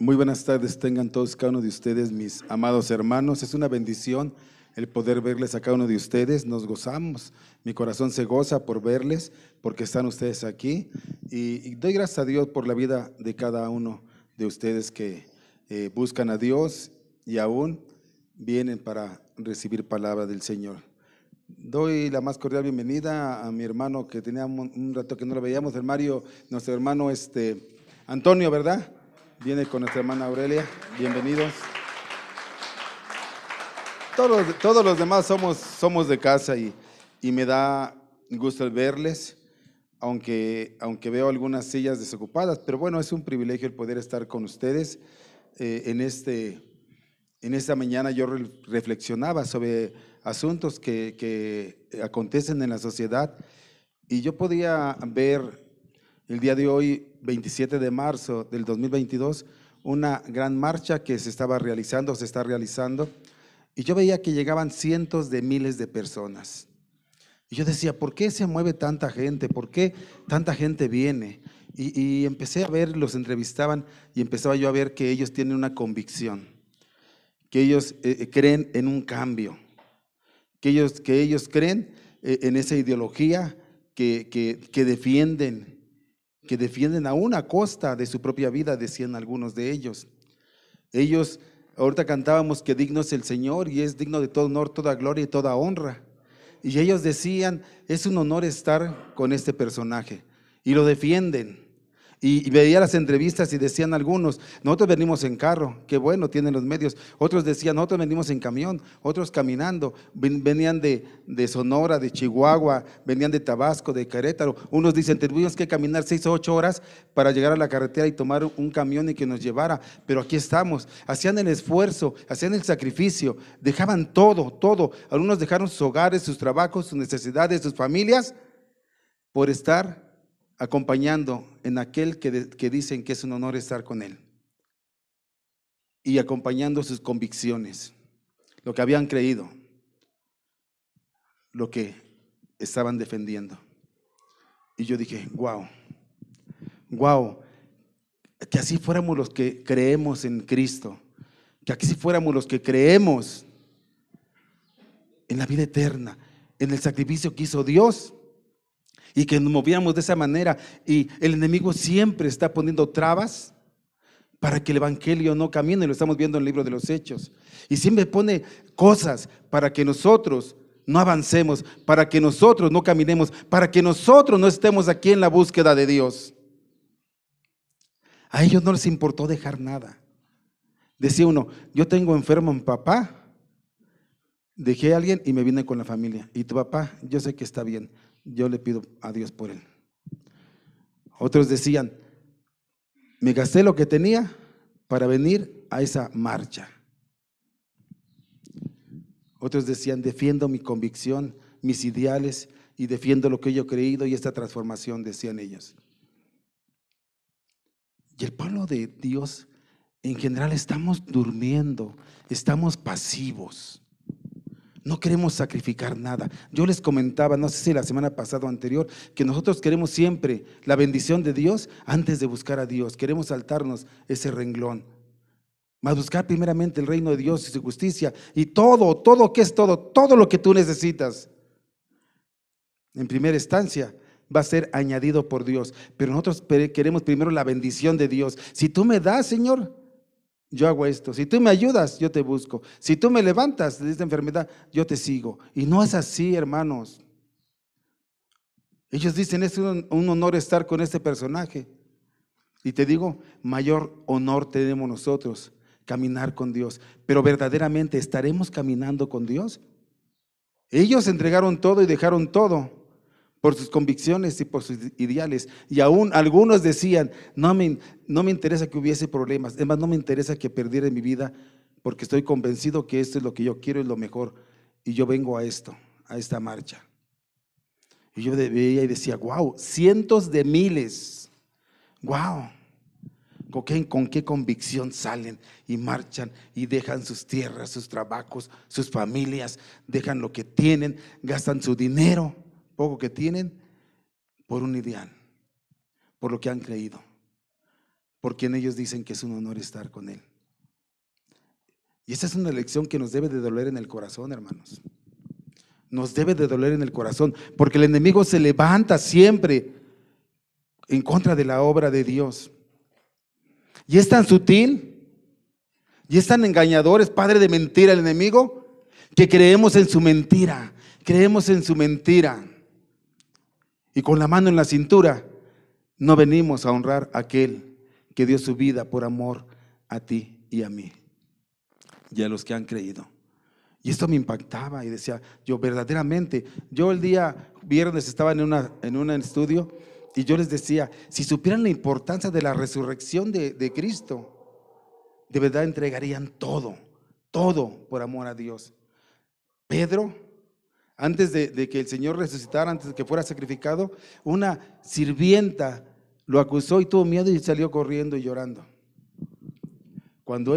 Muy buenas tardes, tengan todos cada uno de ustedes, mis amados hermanos. Es una bendición el poder verles a cada uno de ustedes. Nos gozamos, mi corazón se goza por verles, porque están ustedes aquí. Y doy gracias a Dios por la vida de cada uno de ustedes que buscan a Dios y aún vienen para recibir palabra del Señor. Doy la más cordial bienvenida a mi hermano que tenía un rato que no lo veíamos, el Mario, nuestro hermano Antonio, ¿verdad? Viene con nuestra hermana Aurelia, bienvenidos. Todos los demás somos de casa y me da gusto el verles, aunque veo algunas sillas desocupadas, pero bueno, es un privilegio el poder estar con ustedes. En esta mañana yo reflexionaba sobre asuntos que acontecen en la sociedad y yo podía ver el día de hoy, 27 de marzo del 2022, una gran marcha que se está realizando, y yo veía que llegaban cientos de miles de personas. Y yo decía, ¿por qué se mueve tanta gente? ¿Por qué tanta gente viene? Y empecé a ver, los entrevistaban y empezaba yo a ver que ellos tienen una convicción, que ellos creen en un cambio, que ellos creen en esa ideología que defienden aún a costa de su propia vida, decían algunos de ellos. Ellos, ahorita cantábamos que digno es el Señor y es digno de todo honor, toda gloria y toda honra. Y ellos decían, es un honor estar con este personaje, y lo defienden. Y veía las entrevistas y decían algunos, nosotros venimos en carro, qué bueno, tienen los medios. Otros decían, nosotros venimos en camión, otros caminando. Venían de Sonora, de Chihuahua, venían de Tabasco, de Querétaro. Unos dicen, tuvimos que caminar 6 o 8 horas para llegar a la carretera y tomar un camión y que nos llevara, pero aquí estamos. Hacían el esfuerzo, hacían el sacrificio, dejaban todo. Algunos dejaron sus hogares, sus trabajos, sus necesidades, sus familias, por estar acompañando en aquel que dicen que es un honor estar con él, y acompañando sus convicciones, lo que habían creído, lo que estaban defendiendo. Y yo dije, wow, que así fuéramos los que creemos en Cristo, que así fuéramos los que creemos en la vida eterna, en el sacrificio que hizo Dios, y que nos moviéramos de esa manera. Y el enemigo siempre está poniendo trabas para que el evangelio no camine, lo estamos viendo en el libro de los Hechos, y siempre pone cosas para que nosotros no avancemos, para que nosotros no caminemos, para que nosotros no estemos aquí en la búsqueda de Dios. A ellos no les importó dejar nada. Decía uno, yo tengo enfermo a mi papá, dejé a alguien y me vine con la familia, y tu papá, yo sé que está bien, yo le pido a Dios por él. Otros decían, me gasté lo que tenía para venir a esa marcha. Otros decían, defiendo mi convicción, mis ideales, y defiendo lo que yo he creído y esta transformación, decían ellos. Y el pueblo de Dios en general estamos durmiendo, estamos pasivos, no queremos sacrificar nada. Yo les comentaba, no sé si la semana pasada o anterior, que nosotros queremos siempre la bendición de Dios antes de buscar a Dios. Queremos saltarnos ese renglón, más buscar primeramente el reino de Dios y su justicia, y todo, ¿qué es todo? Todo lo que tú necesitas, en primera instancia, va a ser añadido por Dios. Pero nosotros queremos primero la bendición de Dios. Si tú me das, Señor, yo hago esto. Si tú me ayudas, yo te busco. Si tú me levantas de esta enfermedad, yo te sigo. Y no es así, hermanos. Ellos dicen, es un honor estar con este personaje. Y te digo, mayor honor tenemos nosotros, caminar con Dios. Pero verdaderamente, ¿estaremos caminando con Dios? Ellos entregaron todo y dejaron todo por sus convicciones y por sus ideales, y aún algunos decían, no me interesa que hubiese problemas, es más, no me interesa que perdiera mi vida, porque estoy convencido que esto es lo que yo quiero, es lo mejor, y yo vengo a esta marcha. Y yo veía y decía, wow, cientos de miles, wow, ¿con qué convicción salen y marchan y dejan sus tierras, sus trabajos, sus familias, dejan lo que tienen, gastan su dinero, poco que tienen, por un ideal, por lo que han creído? por quien ellos dicen que es un honor estar con Él. Y esa es una lección que nos debe de doler en el corazón, hermanos. Nos debe de doler en el corazón, porque el enemigo se levanta siempre en contra de la obra de Dios. Y es tan sutil, y es tan engañador, es padre de mentira el enemigo, que creemos en su mentira, creemos en su mentira. Y con la mano en la cintura, no venimos a honrar a aquel que dio su vida por amor a ti y a mí, y a los que han creído. Y esto me impactaba y decía, yo verdaderamente, yo el día viernes estaba en un estudio y yo les decía, si supieran la importancia de la resurrección de Cristo, de verdad entregarían todo, todo por amor a Dios. Pedro, antes de que el Señor resucitara, antes de que fuera sacrificado, una sirvienta lo acusó y tuvo miedo y salió corriendo y llorando. Cuando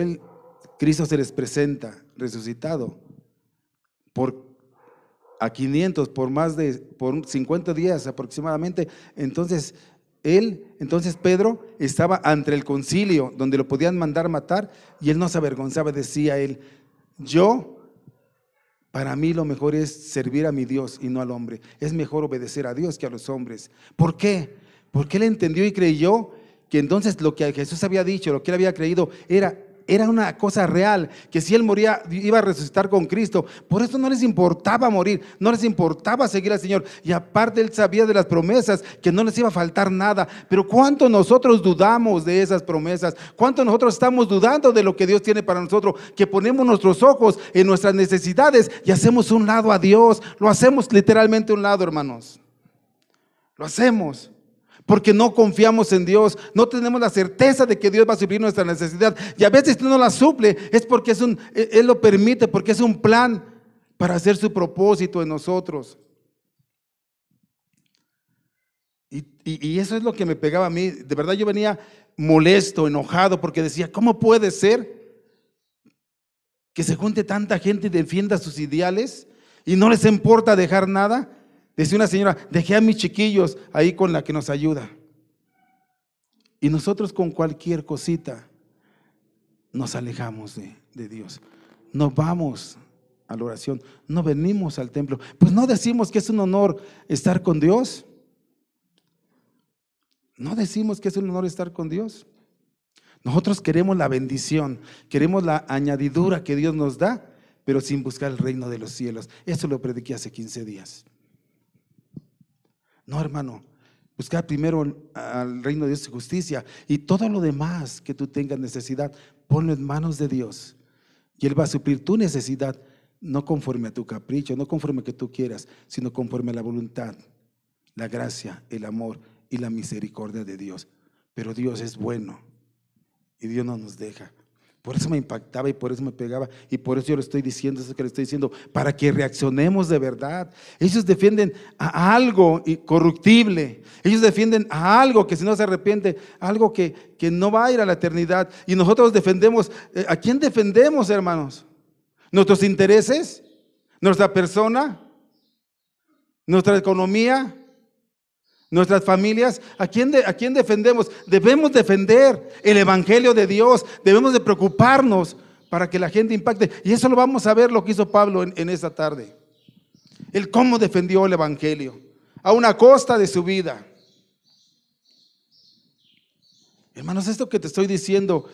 Cristo se les presenta resucitado a 500 por 50 días aproximadamente, entonces Pedro estaba ante el concilio donde lo podían mandar matar y él no se avergonzaba, decía él, para mí lo mejor es servir a mi Dios y no al hombre, es mejor obedecer a Dios que a los hombres. ¿Por qué? Porque él entendió y creyó que entonces lo que Jesús había dicho, lo que él había creído era una cosa real, que si él moría iba a resucitar con Cristo. Por eso no les importaba morir, no les importaba seguir al Señor, y aparte él sabía de las promesas, que no les iba a faltar nada. Pero ¿cuánto nosotros dudamos de esas promesas? ¿Cuánto nosotros estamos dudando de lo que Dios tiene para nosotros? Que ponemos nuestros ojos en nuestras necesidades y hacemos un lado a Dios. Lo hacemos literalmente un lado, hermanos. Lo hacemos porque no confiamos en Dios, no tenemos la certeza de que Dios va a suplir nuestra necesidad, y a veces no la suple, es porque Él lo permite, porque es un plan para hacer su propósito en nosotros. Y eso es lo que me pegaba a mí. De verdad yo venía molesto, enojado, porque decía, ¿cómo puede ser que se junte tanta gente y defienda sus ideales y no les importa dejar nada? Decía una señora, dejé a mis chiquillos ahí con la que nos ayuda. Y nosotros con cualquier cosita nos alejamos de Dios. No vamos a la oración, no venimos al templo. Pues no decimos que es un honor estar con Dios. No decimos que es un honor estar con Dios. Nosotros queremos la bendición, queremos la añadidura que Dios nos da, pero sin buscar el reino de los cielos. Eso lo prediqué hace 15 días. No, hermano, buscar primero al reino de Dios y justicia, y todo lo demás que tú tengas necesidad, ponlo en manos de Dios, y Él va a suplir tu necesidad, no conforme a tu capricho, no conforme a que tú quieras, sino conforme a la voluntad, la gracia, el amor y la misericordia de Dios. Pero Dios es bueno y Dios no nos deja. Por eso me impactaba y por eso me pegaba, y por eso yo le estoy diciendo eso que le estoy diciendo, para que reaccionemos de verdad. Ellos defienden a algo corruptible, ellos defienden a algo que si no se arrepiente, algo que no va a ir a la eternidad, y nosotros defendemos. ¿A quién defendemos, hermanos? ¿Nuestros intereses? ¿Nuestra persona? ¿Nuestra economía? ¿Nuestras familias? ¿A quién defendemos? Debemos defender el evangelio de Dios, debemos de preocuparnos para que la gente impacte. Y eso lo vamos a ver, lo que hizo Pablo en esta tarde. Él cómo defendió el evangelio, a una costa de su vida. Hermanos, esto que te estoy diciendo,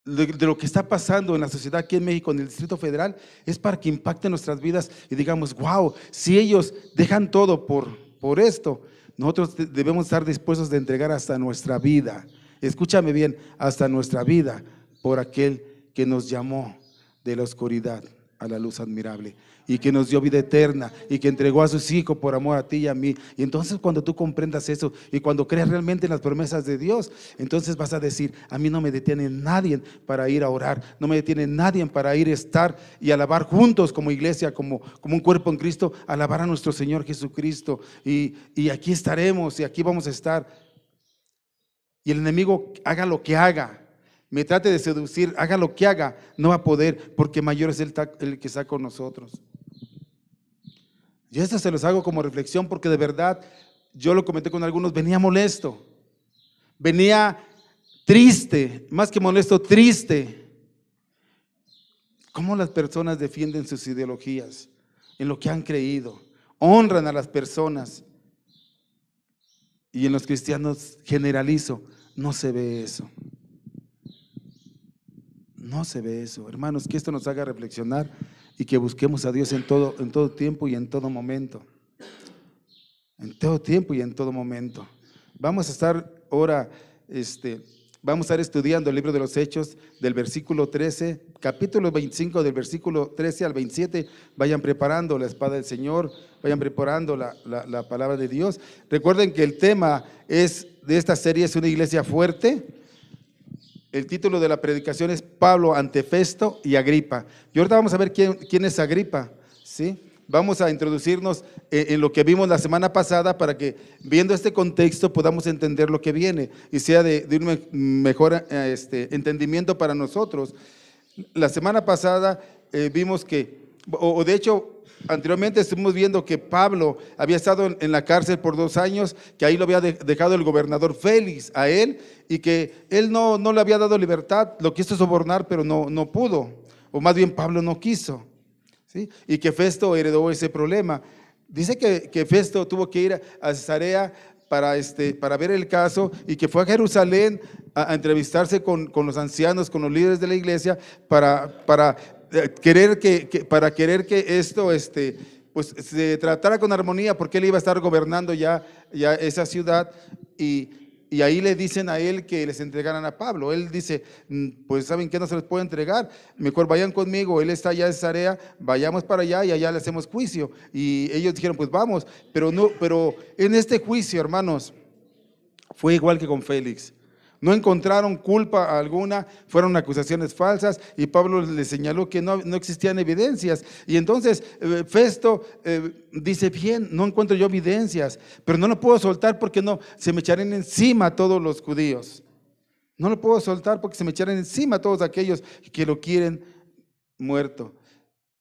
de lo que está pasando en la sociedad aquí en México, en el Distrito Federal, es para que impacte nuestras vidas y digamos, wow, si ellos dejan todo por esto, nosotros debemos estar dispuestos de entregar hasta nuestra vida. Escúchame bien, hasta nuestra vida por aquel que nos llamó de la oscuridad a la luz admirable, y que nos dio vida eterna, y que entregó a sus hijos por amor a ti y a mí. Y entonces cuando tú comprendas eso, y cuando creas realmente en las promesas de Dios, entonces vas a decir, a mí no me detiene nadie para ir a orar, no me detiene nadie para ir a estar y alabar juntos como iglesia, como un cuerpo en Cristo, alabar a nuestro Señor Jesucristo, y aquí estaremos, y aquí vamos a estar. Y el enemigo haga lo que haga, me trate de seducir, haga lo que haga, no va a poder, porque mayor es el que está con nosotros. Y esto se los hago como reflexión, porque de verdad, yo lo comenté con algunos, venía molesto, venía triste, más que molesto, triste. ¿Cómo las personas defienden sus ideologías en lo que han creído? Honran a las personas. Y en los cristianos, generalizo, no se ve eso. No se ve eso. Hermanos, que esto nos haga reflexionar y que busquemos a Dios en todo tiempo y en todo momento. En todo tiempo y en todo momento. Vamos a estar ahora, vamos a estar estudiando el libro de los Hechos del versículo 13, capítulo 25 del versículo 13 al 27. Vayan preparando la espada del Señor, vayan preparando la palabra de Dios. Recuerden que el tema de esta serie es una iglesia fuerte. El título de la predicación es Pablo ante Festo y Agripa. Y ahorita vamos a ver quién es Agripa, ¿sí? Vamos a introducirnos en lo que vimos la semana pasada para que, viendo este contexto, podamos entender lo que viene y sea de un mejor entendimiento para nosotros. La semana pasada vimos que, de hecho, anteriormente estuvimos viendo que Pablo había estado en la cárcel por 2 años, que ahí lo había dejado el gobernador Félix a él, y que él no le había dado libertad, lo quiso sobornar, pero no pudo, o más bien Pablo no quiso, ¿sí? Y que Festo heredó ese problema. Dice que Festo tuvo que ir a Cesarea para ver el caso, y que fue a Jerusalén a entrevistarse con los ancianos, con los líderes de la iglesia, para querer que esto pues se tratara con armonía, porque él iba a estar gobernando ya esa ciudad, y ahí le dicen a él que les entregaran a Pablo. Él dice, pues ¿saben qué? No se les puede entregar, mejor vayan conmigo, él está allá en Cesarea, vayamos para allá y allá le hacemos juicio. Y ellos dijeron, pues vamos, pero en este juicio, hermanos, fue igual que con Félix. No encontraron culpa alguna, fueron acusaciones falsas, y Pablo le señaló que no existían evidencias. Y entonces Festo dice, bien, no encuentro yo evidencias, pero no lo puedo soltar porque se me echarán encima todos los judíos. No lo puedo soltar porque se me echarán encima todos aquellos que lo quieren muerto.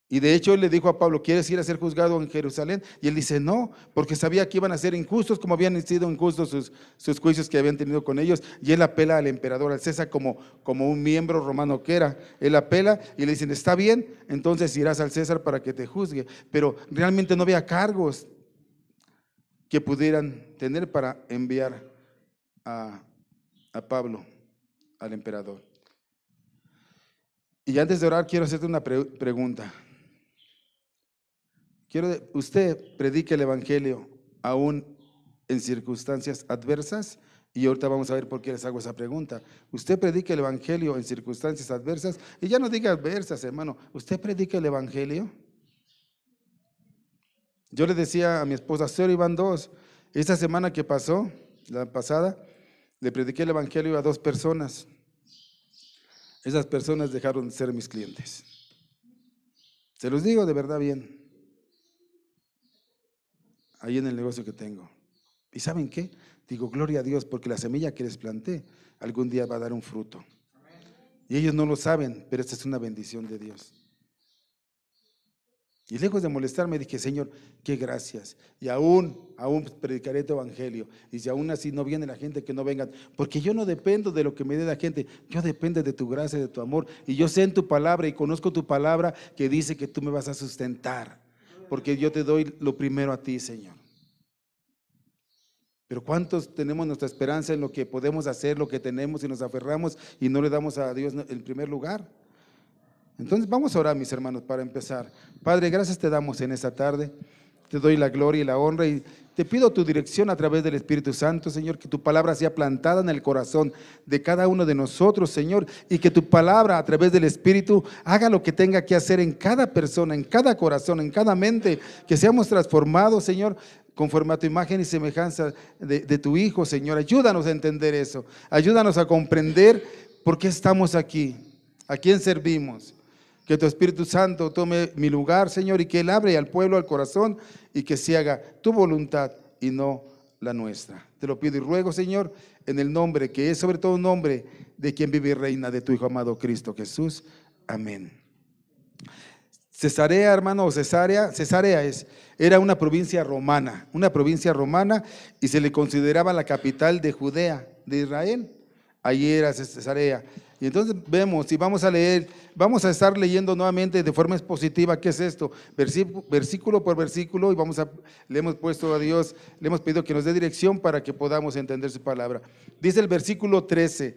Y de hecho él le dijo a Pablo, ¿quieres ir a ser juzgado en Jerusalén? Y él dice, no, porque sabía que iban a ser injustos, como habían sido injustos sus juicios que habían tenido con ellos. Y él apela al emperador, al César, como un miembro romano que era. Él apela y le dicen, está bien, entonces irás al César para que te juzgue. Pero realmente no había cargos que pudieran tener para enviar a Pablo al emperador. Y antes de orar quiero hacerte una pregunta. Usted predica el evangelio aún en circunstancias adversas, y ahorita vamos a ver por qué les hago esa pregunta. Usted predica el evangelio en circunstancias adversas, y ya no diga adversas, hermano. ¿Usted predica el evangelio? Yo le decía a mi esposa, 0 y van 2. Esta semana que pasó, la pasada, le prediqué el evangelio a 2 personas. Esas personas dejaron de ser mis clientes. Se los digo de verdad bien. Ahí en el negocio que tengo. ¿Y saben qué? Digo, gloria a Dios, porque la semilla que les planté algún día va a dar un fruto. Y ellos no lo saben, pero esta es una bendición de Dios. Y lejos de molestarme dije, Señor, qué gracias. Y aún predicaré tu evangelio. Y si aún así no viene la gente, que no vengan. Porque yo no dependo de lo que me dé la gente. Yo dependo de tu gracia, de tu amor. Y yo sé en tu palabra y conozco tu palabra que dice que tú me vas a sustentar. Porque yo te doy lo primero a ti, Señor. Pero ¿cuántos tenemos nuestra esperanza en lo que podemos hacer, lo que tenemos, y nos aferramos y no le damos a Dios el primer lugar? Entonces vamos a orar, mis hermanos, para empezar. Padre, gracias te damos en esta tarde. Te doy la gloria y la honra, y te pido tu dirección a través del Espíritu Santo, Señor, que tu palabra sea plantada en el corazón de cada uno de nosotros, Señor, y que tu palabra a través del Espíritu haga lo que tenga que hacer en cada persona, en cada corazón, en cada mente, que seamos transformados, Señor, conforme a tu imagen y semejanza de tu Hijo, Señor. Ayúdanos a entender eso, ayúdanos a comprender por qué estamos aquí, a quién servimos. Que tu Espíritu Santo tome mi lugar, Señor, y que Él abre al pueblo, al corazón, y que se haga tu voluntad y no la nuestra. Te lo pido y ruego, Señor, en el nombre que es sobre todo un nombre de quien vive y reina, de tu Hijo amado Cristo Jesús. Amén. Cesarea, hermano, o Cesarea era una provincia romana, y se le consideraba la capital de Judea, de Israel. allí era Cesarea. Y entonces vemos y vamos a leer, vamos a estar leyendo nuevamente de forma expositiva qué es esto, versículo por versículo, y le hemos puesto a Dios, le hemos pedido que nos dé dirección para que podamos entender su palabra. Dice el versículo 13,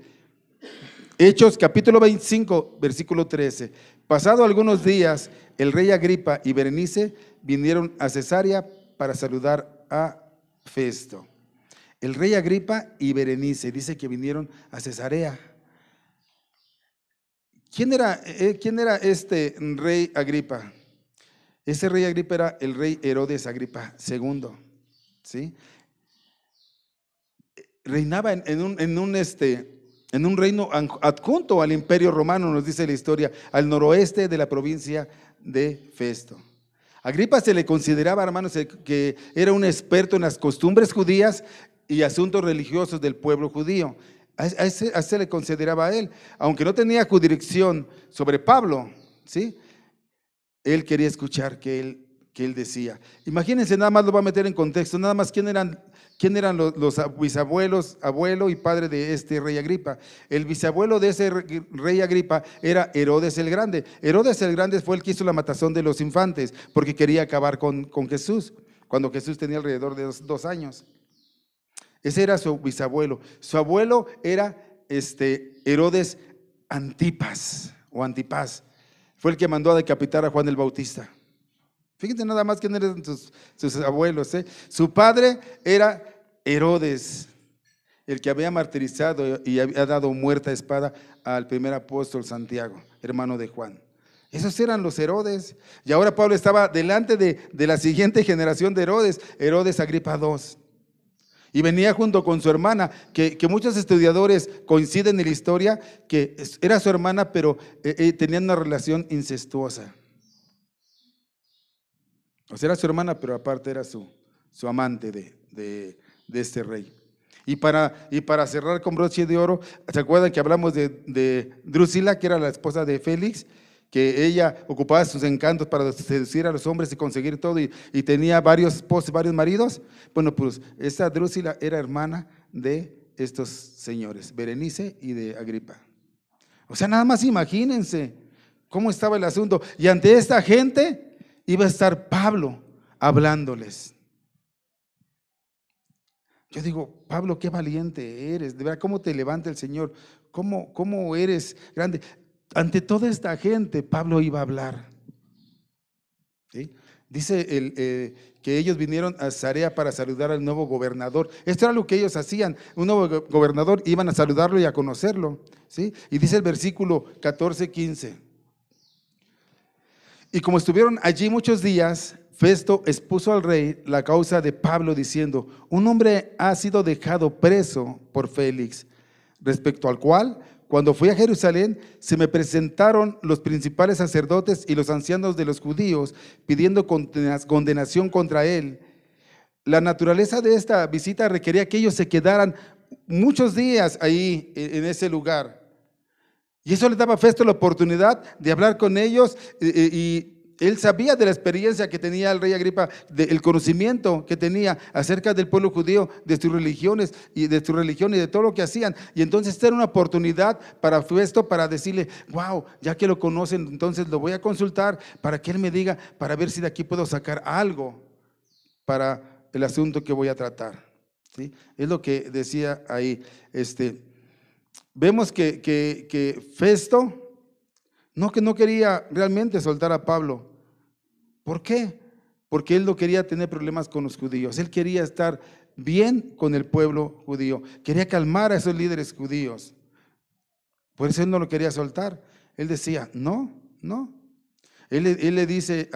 Hechos capítulo 25, versículo 13. Pasado algunos días, el rey Agripa y Berenice vinieron a Cesarea para saludar a Festo. El rey Agripa y Berenice dice que vinieron a Cesarea. ¿Quién era este rey Agripa? Ese rey Agripa era el rey Herodes Agripa II, ¿sí? Reinaba en un reino adjunto al imperio romano, nos dice la historia, al noroeste de la provincia de Festo. Agripa se le consideraba, hermanos, que era un experto en las costumbres judías y asuntos religiosos del pueblo judío. A se le consideraba a él, aunque no tenía jurisdicción sobre Pablo, ¿sí? Él quería escuchar que él decía. Imagínense, nada más lo va a meter en contexto, nada más quién eran los bisabuelos, abuelo y padre de este rey Agripa. El bisabuelo de ese rey Agripa era Herodes el Grande. Herodes el Grande fue el que hizo la matazón de los infantes, porque quería acabar con Jesús, cuando Jesús tenía alrededor de 2 años. Ese era su bisabuelo. Su abuelo era Herodes Antipas o Antipas. Fue el que mandó a decapitar a Juan el Bautista. Fíjense nada más quién eran sus abuelos. Su padre era Herodes, el que había martirizado y había dado muerte a espada al primer apóstol Santiago, hermano de Juan. Esos eran los Herodes. Y ahora Pablo estaba delante de la siguiente generación de Herodes, Herodes Agripa II. Y venía junto con su hermana, que muchos estudiadores coinciden en la historia, que era su hermana, pero tenían una relación incestuosa. O sea, era su hermana, pero aparte era su amante de este rey. Y para cerrar con broche de oro, ¿se acuerdan que hablamos de Drusila, que era la esposa de Félix? Que ella ocupaba sus encantos para seducir a los hombres y conseguir todo, y tenía varios esposos, varios maridos. Bueno, pues esta Drusila era hermana de estos señores, Berenice y de Agripa. O sea, nada más imagínense cómo estaba el asunto. Y ante esta gente iba a estar Pablo hablándoles. Yo digo, Pablo, qué valiente eres, de verdad, cómo te levanta el Señor, cómo eres grande. Ante toda esta gente, Pablo iba a hablar. ¿Sí? Dice que ellos vinieron a Cesarea para saludar al nuevo gobernador. Esto era lo que ellos hacían. Un nuevo gobernador, iban a saludarlo y a conocerlo. ¿Sí? Y dice el versículo 14-15. Y como estuvieron allí muchos días, Festo expuso al rey la causa de Pablo, diciendo: un hombre ha sido dejado preso por Félix, respecto al cual, cuando fui a Jerusalén, se me presentaron los principales sacerdotes y los ancianos de los judíos, pidiendo condenación contra él. La naturaleza de esta visita requería que ellos se quedaran muchos días ahí en ese lugar. Y eso le daba a Festo la oportunidad de hablar con ellos, y él sabía de la experiencia que tenía el rey Agripa, del conocimiento que tenía acerca del pueblo judío, de sus religiones y de su religión y de todo lo que hacían. Y entonces esta era una oportunidad para Festo para decirle: wow, ya que lo conocen, entonces lo voy a consultar para que él me diga, para ver si de aquí puedo sacar algo para el asunto que voy a tratar. ¿Sí? Es lo que decía ahí. Vemos que Festo que no quería realmente soltar a Pablo. ¿Por qué? Porque él no quería tener problemas con los judíos. Él quería estar bien con el pueblo judío. Quería calmar a esos líderes judíos. Por eso él no lo quería soltar. Él decía: no. Él le dice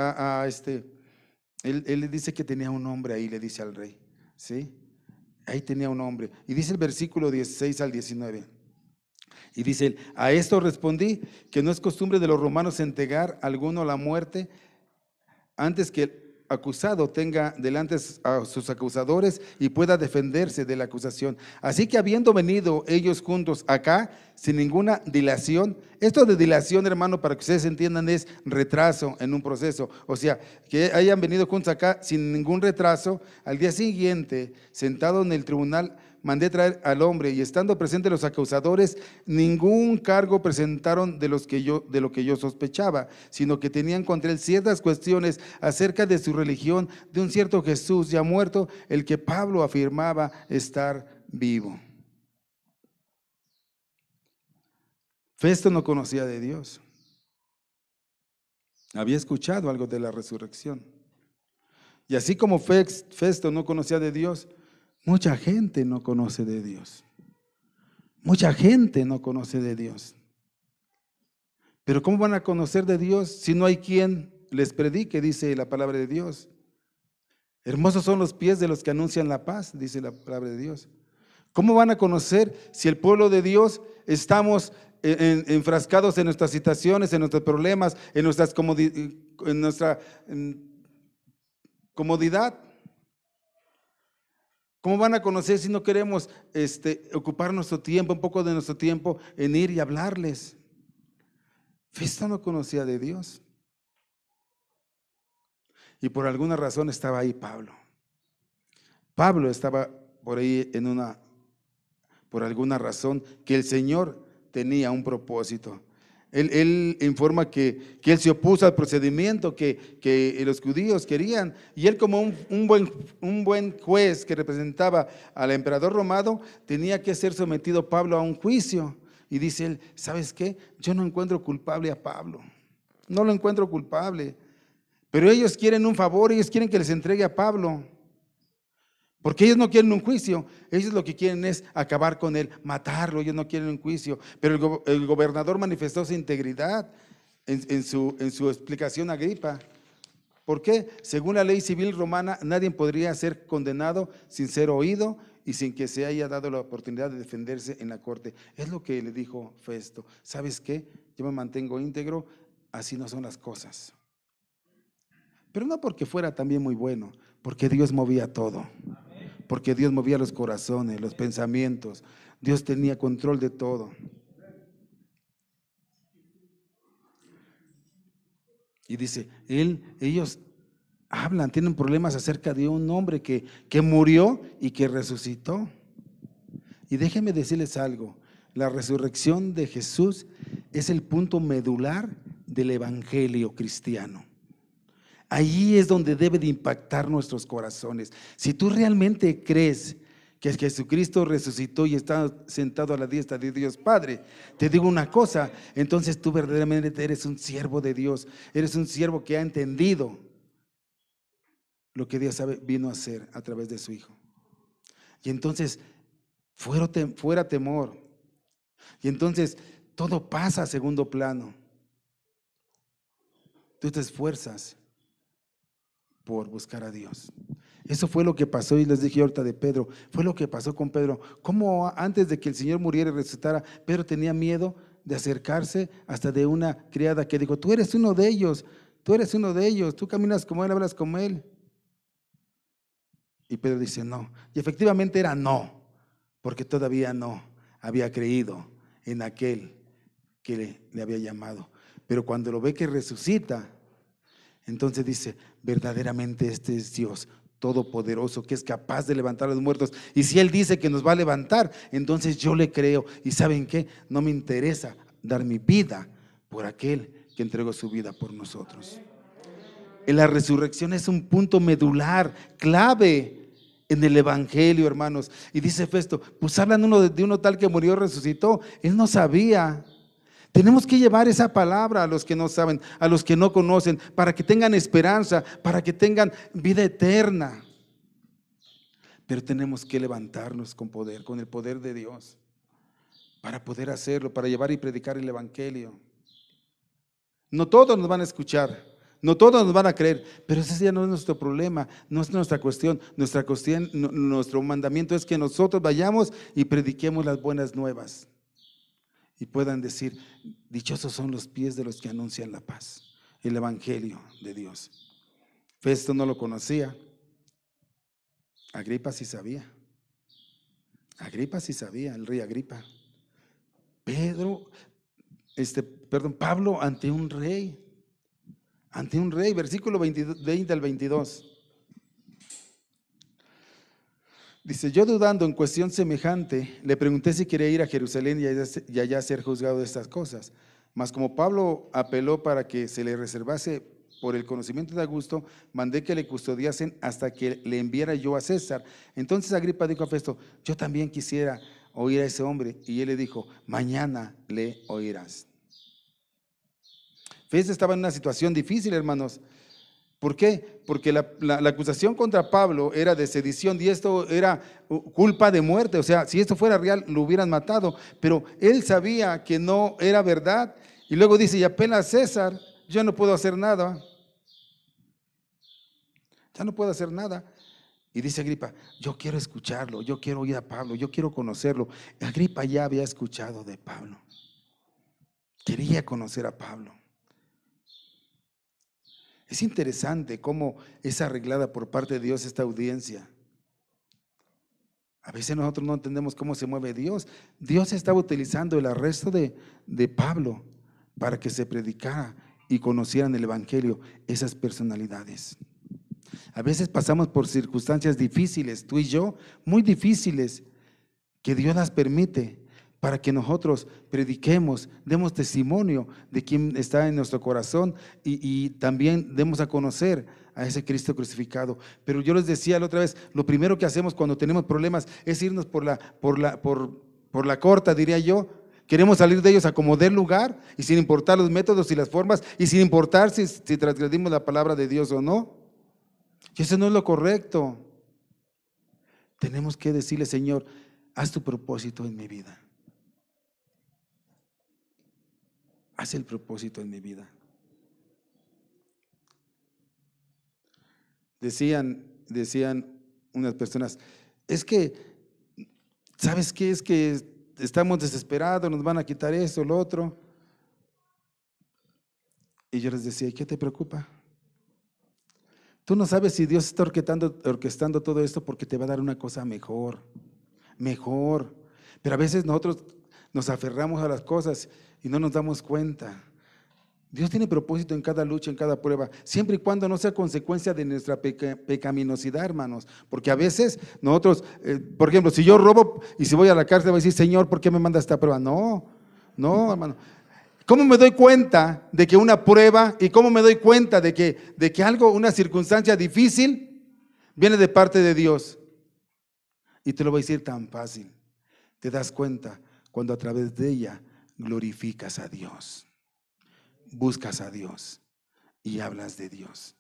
él le dice que tenía un hombre ahí, le dice al rey. ¿Sí? Ahí tenía un hombre. Y dice el versículo 16 al 19. Y dice él: a esto respondí, que no es costumbre de los romanos entregar a alguno a la muerte antes que el acusado tenga delante a sus acusadores y pueda defenderse de la acusación. Así que, habiendo venido ellos juntos acá sin ninguna dilación, esto de dilación, hermano, para que ustedes entiendan, es retraso en un proceso. O sea, que hayan venido juntos acá sin ningún retraso, al día siguiente, sentado en el tribunal, mandé traer al hombre, y estando presentes los acusadores, ningún cargo presentaron de lo que yo sospechaba, sino que tenían contra él ciertas cuestiones acerca de su religión, de un cierto Jesús ya muerto, el que Pablo afirmaba estar vivo. Festo no conocía de Dios. Había escuchado algo de la resurrección. Y así como Festo no conocía de Dios, mucha gente no conoce de Dios. Mucha gente no conoce de Dios. Pero ¿cómo van a conocer de Dios si no hay quien les predique? Dice la palabra de Dios. Hermosos son los pies de los que anuncian la paz, dice la palabra de Dios. ¿Cómo van a conocer si el pueblo de Dios estamos enfrascados en nuestras situaciones, en nuestros problemas, en nuestra comodidad? ¿Cómo van a conocer si no queremos ocupar nuestro tiempo, un poco de nuestro tiempo, en ir y hablarles? Festo no conocía de Dios. Y por alguna razón estaba ahí Pablo. Pablo estaba por ahí por alguna razón que el Señor tenía un propósito. Él informa que él se opuso al procedimiento que los judíos querían, y él, como un buen juez que representaba al emperador romano, tenía que ser sometido Pablo a un juicio. Y dice él: ¿sabes qué? Yo no encuentro culpable a Pablo, no lo encuentro culpable, pero ellos quieren un favor, ellos quieren que les entregue a Pablo. Porque ellos no quieren un juicio, ellos lo que quieren es acabar con él, matarlo. Ellos no quieren un juicio. Pero el gobernador manifestó su integridad en su explicación a Agripa. ¿Por qué? Según la ley civil romana, nadie podría ser condenado sin ser oído y sin que se haya dado la oportunidad de defenderse en la corte. Es lo que le dijo Festo: ¿sabes qué? Yo me mantengo íntegro, así no son las cosas. Pero no porque fuera también muy bueno, porque Dios movía todo. Porque Dios movía los corazones, los pensamientos. Dios tenía control de todo. Y dice, ellos hablan, tienen problemas acerca de un hombre que murió y que resucitó. Y déjenme decirles algo: la resurrección de Jesús es el punto medular del evangelio cristiano. Allí es donde debe de impactar nuestros corazones. Si tú realmente crees que Jesucristo resucitó y está sentado a la diestra de Dios Padre, te digo una cosa: entonces tú verdaderamente eres un siervo de Dios, eres un siervo que ha entendido lo que Dios vino a hacer a través de su Hijo. Y entonces fuera temor, y entonces todo pasa a segundo plano. Tú te esfuerzas por buscar a Dios. Eso fue lo que pasó, y les dije ahorita de Pedro, fue lo que pasó con Pedro. Como antes de que el Señor muriera y resucitara, Pedro tenía miedo de acercarse hasta de una criada que dijo: tú eres uno de ellos, tú caminas como él, hablas como él. Y Pedro dice no, y efectivamente era no, porque todavía no había creído en aquel que le había llamado. Pero cuando lo ve que resucita, entonces dice: verdaderamente este es Dios todopoderoso, que es capaz de levantar a los muertos. Y si Él dice que nos va a levantar, entonces yo le creo. Y ¿saben qué? No me interesa dar mi vida por aquel que entregó su vida por nosotros. La resurrección es un punto medular, clave en el evangelio, hermanos. Y dice Festo: pues hablan de uno tal que murió y resucitó. Él no sabía. Tenemos que llevar esa palabra a los que no saben, a los que no conocen, para que tengan esperanza, para que tengan vida eterna. Pero tenemos que levantarnos con poder, con el poder de Dios, para poder hacerlo, para llevar y predicar el evangelio. No todos nos van a escuchar, no todos nos van a creer, pero ese ya no es nuestro problema, no es nuestra cuestión. Nuestro mandamiento es que nosotros vayamos y prediquemos las buenas nuevas. Y puedan decir: dichosos son los pies de los que anuncian la paz, el evangelio de Dios. Festo no lo conocía. Agripa sí sabía. El rey Agripa. Pablo ante un rey, versículo 20 al 22. Dice, yo dudando en cuestión semejante, le pregunté si quería ir a Jerusalén y allá ser juzgado de estas cosas. Mas como Pablo apeló para que se le reservase por el conocimiento de Augusto, mandé que le custodiasen hasta que le enviara yo a César. Entonces Agripa dijo a Festo, yo también quisiera oír a ese hombre. Y él le dijo, mañana le oirás. Festo estaba en una situación difícil, hermanos. ¿Por qué? Porque la acusación contra Pablo era de sedición y esto era culpa de muerte. O sea, si esto fuera real, lo hubieran matado. Pero él sabía que no era verdad. Y luego dice, y apela a César, yo no puedo hacer nada. Ya no puedo hacer nada. Y dice Agripa, yo quiero escucharlo, yo quiero oír a Pablo, yo quiero conocerlo. Agripa ya había escuchado de Pablo. Quería conocer a Pablo. Es interesante cómo es arreglada por parte de Dios esta audiencia. A veces nosotros no entendemos cómo se mueve Dios. Dios estaba utilizando el arresto de Pablo para que se predicara y conocieran el evangelio esas personalidades. A veces pasamos por circunstancias difíciles, tú y yo, muy difíciles, que Dios las permite para que nosotros prediquemos, demos testimonio de quién está en nuestro corazón y también demos a conocer a ese Cristo crucificado. Pero yo les decía la otra vez, lo primero que hacemos cuando tenemos problemas es irnos por la corta, diría yo. Queremos salir de ellos a como dé lugar y sin importar los métodos y las formas y sin importar si transgredimos la palabra de Dios o no. Y eso no es lo correcto. Tenemos que decirle, Señor, haz tu propósito en mi vida. Haz el propósito en mi vida. Decían unas personas, es que, ¿sabes qué? Es que estamos desesperados, nos van a quitar esto, lo otro. Y yo les decía, ¿y qué te preocupa? Tú no sabes si Dios está orquestando todo esto porque te va a dar una cosa mejor. Pero a veces nosotros nos aferramos a las cosas y no nos damos cuenta. Dios tiene propósito en cada lucha, en cada prueba, siempre y cuando no sea consecuencia de nuestra pecaminosidad, hermanos. Porque a veces nosotros, por ejemplo, si yo robo y si voy a la cárcel, voy a decir, Señor, ¿por qué me manda esta prueba? No, hermano. ¿Cómo me doy cuenta de que una prueba y cómo me doy cuenta de que algo, una circunstancia difícil, viene de parte de Dios? Y te lo voy a decir tan fácil. Te das cuenta cuando a través de ella glorificas a Dios, buscas a Dios y hablas de Dios.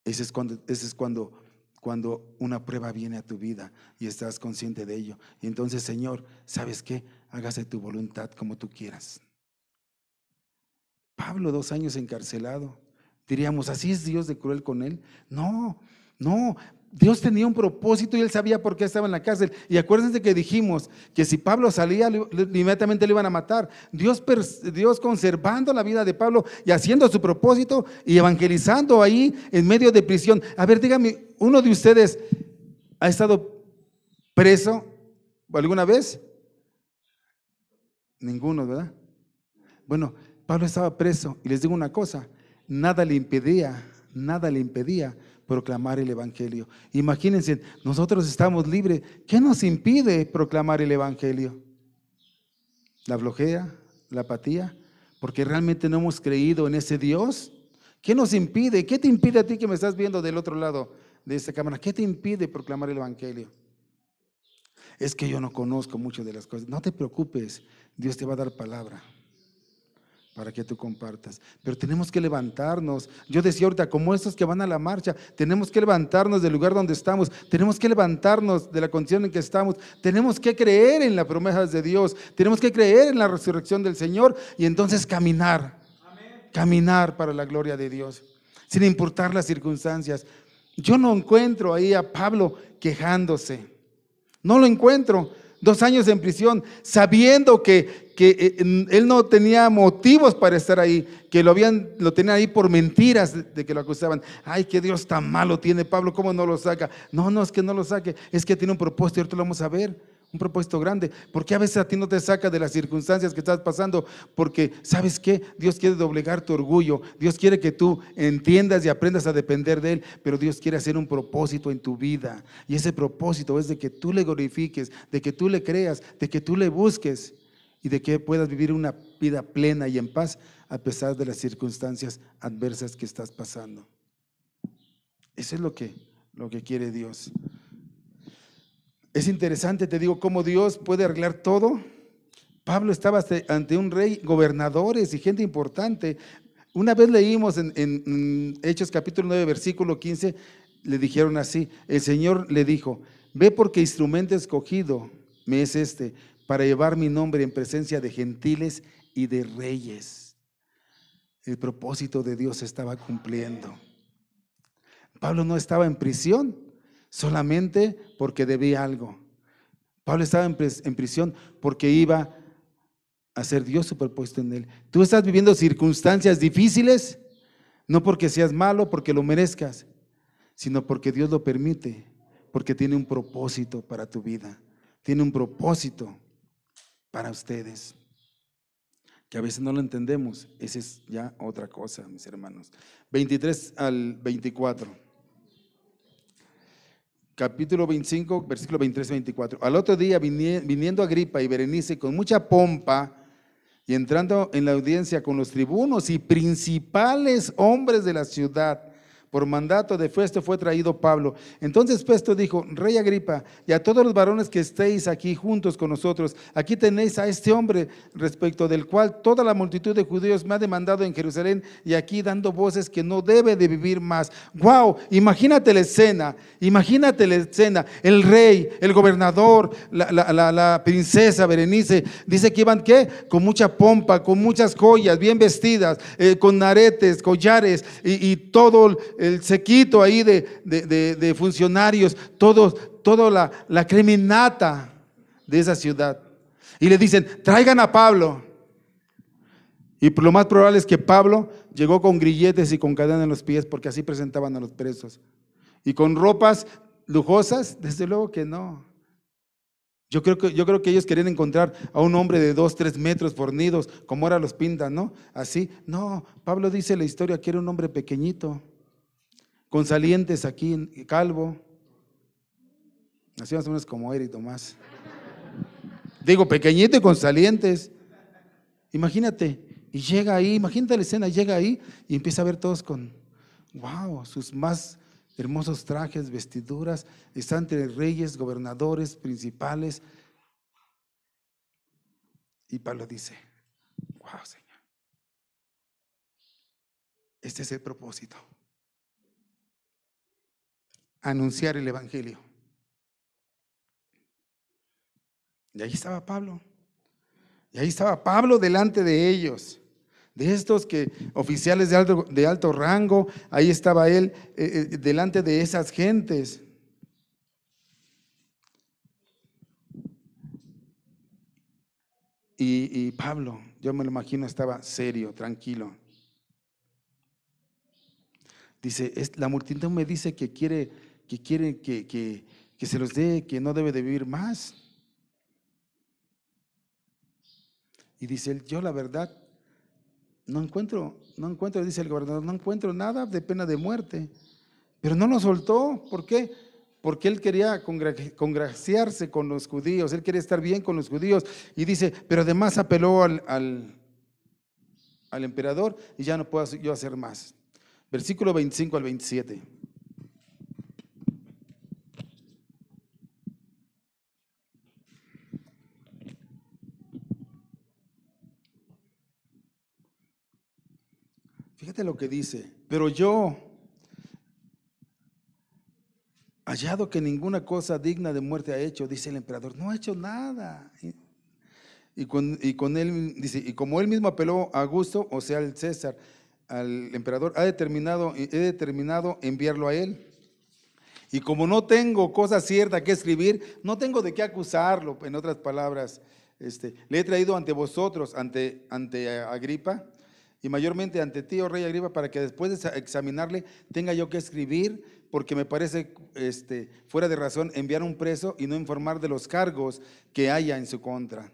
Ese es cuando una prueba viene a tu vida y estás consciente de ello. Y entonces, Señor, ¿sabes qué? Hágase tu voluntad como tú quieras. Pablo, 2 años encarcelado. Diríamos, ¿así es Dios de cruel con él? No. Dios tenía un propósito y él sabía por qué estaba en la cárcel. Y acuérdense que dijimos que si Pablo salía, inmediatamente le iban a matar. Dios conservando la vida de Pablo y haciendo su propósito y evangelizando ahí en medio de prisión. A ver, dígame, ¿uno de ustedes ha estado preso alguna vez? Ninguno, ¿verdad? Bueno, Pablo estaba preso y les digo una cosa, nada le impedía proclamar el evangelio. Imagínense, nosotros estamos libres. ¿Qué nos impide proclamar el evangelio? ¿La flojera? ¿La apatía? Porque realmente no hemos creído en ese Dios. ¿Qué nos impide? ¿Qué te impide a ti que me estás viendo del otro lado de esta cámara? ¿Qué te impide proclamar el evangelio? Es que yo no conozco mucho de las cosas. No te preocupes, Dios te va a dar palabra para que tú compartas. Pero tenemos que levantarnos. Yo decía ahorita, como estos que van a la marcha, tenemos que levantarnos del lugar donde estamos, tenemos que levantarnos de la condición en que estamos, tenemos que creer en las promesas de Dios, tenemos que creer en la resurrección del Señor y entonces caminar para la gloria de Dios, sin importar las circunstancias. Yo no encuentro ahí a Pablo quejándose, no lo encuentro. 2 años en prisión, sabiendo que él no tenía motivos para estar ahí, que lo tenían ahí por mentiras de que lo acusaban. Ay, qué Dios tan malo tiene Pablo, ¿cómo no lo saca? No, es que no lo saque, es que tiene un propósito y ahorita lo vamos a ver. Un propósito grande. ¿Por qué a veces a ti no te saca de las circunstancias que estás pasando? Porque, ¿sabes qué? Dios quiere doblegar tu orgullo. Dios quiere que tú entiendas y aprendas a depender de Él, pero Dios quiere hacer un propósito en tu vida. Y ese propósito es de que tú le glorifiques, de que tú le creas, de que tú le busques y de que puedas vivir una vida plena y en paz a pesar de las circunstancias adversas que estás pasando. Eso es lo que quiere Dios. Es interesante, te digo, cómo Dios puede arreglar todo. Pablo estaba ante un rey, gobernadores y gente importante. Una vez leímos en Hechos capítulo 9, versículo 15, le dijeron así, el Señor le dijo, ve porque instrumento escogido me es este, para llevar mi nombre en presencia de gentiles y de reyes. El propósito de Dios se estaba cumpliendo. Pablo no estaba en prisión solamente porque debía algo. Pablo estaba en prisión porque iba a ser Dios superpuesto en él. Tú estás viviendo circunstancias difíciles, no porque seas malo, porque lo merezcas, sino porque Dios lo permite, porque tiene un propósito para tu vida, tiene un propósito para ustedes, que a veces no lo entendemos. Esa es ya otra cosa, mis hermanos. 23 al 24. Capítulo 25, versículo 23 y 24. Al otro día, viniendo Agripa y Berenice con mucha pompa y entrando en la audiencia con los tribunos y principales hombres de la ciudad, por mandato de Festo fue traído Pablo. Entonces Festo dijo, Rey Agripa, y a todos los varones que estéis aquí juntos con nosotros, aquí tenéis a este hombre respecto del cual toda la multitud de judíos me ha demandado en Jerusalén y aquí dando voces que no debe de vivir más. Wow, imagínate la escena, el rey, el gobernador, la princesa Berenice, dice que iban ¿qué? Con mucha pompa, con muchas joyas, bien vestidas, con aretes, collares y todo el séquito ahí de funcionarios, toda la criminata de esa ciudad. Y le dicen, traigan a Pablo. Y lo más probable es que Pablo llegó con grilletes y con cadena en los pies, porque así presentaban a los presos. Y con ropas lujosas, desde luego que no. Yo creo que ellos querían encontrar a un hombre de 2, 3 metros fornidos, como ahora los pintan, ¿no? Así, no, Pablo dice en la historia que era un hombre pequeñito, con salientes aquí, calvo, así más o menos como Eric Tomás. Digo, pequeñito y con salientes. Imagínate, y llega ahí, imagínate la escena, llega ahí y empieza a ver todos con, wow, sus más hermosos trajes, vestiduras, están entre reyes, gobernadores, principales. Y Pablo dice, wow, Señor, este es el propósito. Anunciar el evangelio. Y ahí estaba Pablo. Y ahí estaba Pablo delante de ellos, de estos oficiales de alto rango. Ahí estaba él delante de esas gentes. Y Pablo, yo me lo imagino, estaba serio, tranquilo. Dice, la multitud me dice que quiere que se los dé, que no debe de vivir más. Y dice él, yo la verdad no encuentro, dice el gobernador, no encuentro nada de pena de muerte. Pero no lo soltó. ¿Por qué? Porque él quería congraciarse con los judíos, él quería estar bien con los judíos. Y dice, pero además apeló al emperador y ya no puedo yo hacer más. Versículo 25 al 27. Fíjate lo que dice, pero yo, hallado que ninguna cosa digna de muerte ha hecho, dice el emperador, no ha hecho nada. Y con él, dice, y como él mismo apeló a Augusto, o sea, al César, al emperador, he determinado enviarlo a él. Y como no tengo cosa cierta que escribir, no tengo de qué acusarlo. En otras palabras, le he traído ante vosotros, ante Agripa, y mayormente ante ti, oh rey Agripa, para que después de examinarle tenga yo que escribir, porque me parece fuera de razón enviar un preso y no informar de los cargos que haya en su contra.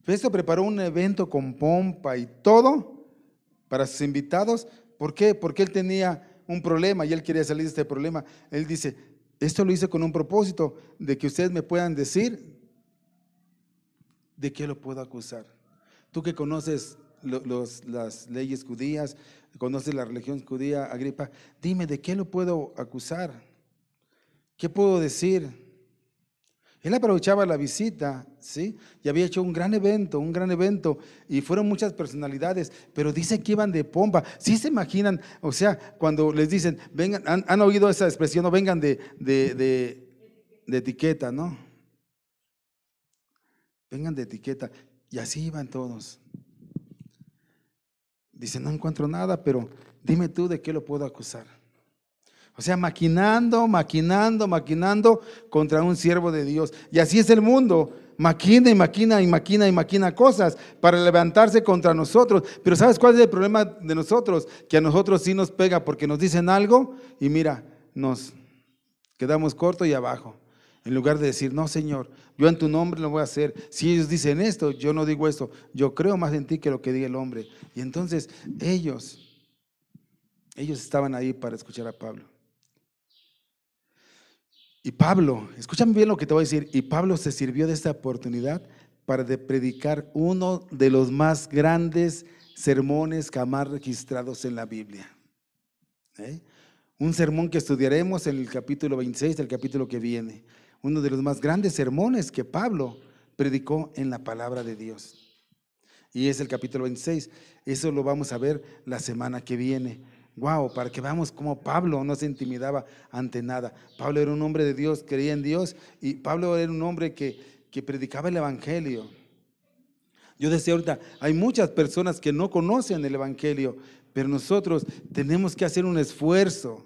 Festo preparó un evento con pompa y todo para sus invitados. ¿Por qué? Porque él tenía un problema y él quería salir de este problema. Él dice, esto lo hice con un propósito, de que ustedes me puedan decir de qué lo puedo acusar. Tú que conoces las leyes judías, conoces la religión judía, Agripa, dime, ¿de qué lo puedo acusar? ¿Qué puedo decir? Él aprovechaba la visita, ¿sí? Y había hecho un gran evento, y fueron muchas personalidades, pero dicen que iban de pompa. ¿Sí se imaginan? O sea, cuando les dicen, vengan, han oído esa expresión, no vengan de etiqueta, ¿no? Vengan de etiqueta. Y así iban todos. Dicen, no encuentro nada, pero dime tú de qué lo puedo acusar. O sea, maquinando contra un siervo de Dios. Y así es el mundo. Maquina cosas para levantarse contra nosotros. Pero ¿sabes cuál es el problema de nosotros? Que a nosotros sí nos pega porque nos dicen algo y mira, nos quedamos cortos y abajo. En lugar de decir, no, Señor, yo en tu nombre lo voy a hacer. Si ellos dicen esto, yo no digo esto. Yo creo más en ti que lo que diga el hombre. Y entonces ellos estaban ahí para escuchar a Pablo. Y Pablo, escúchame bien lo que te voy a decir, y Pablo se sirvió de esta oportunidad para predicar uno de los más grandes sermones jamás registrados en la Biblia. Un sermón que estudiaremos en el capítulo 26 del capítulo que viene. Uno de los más grandes sermones que Pablo predicó en la palabra de Dios. Y es el capítulo 26. Eso lo vamos a ver la semana que viene. Wow, para que veamos cómo Pablo no se intimidaba ante nada. Pablo era un hombre de Dios, creía en Dios, y Pablo era un hombre que predicaba el evangelio. Yo decía ahorita, hay muchas personas que no conocen el evangelio, pero nosotros tenemos que hacer un esfuerzo,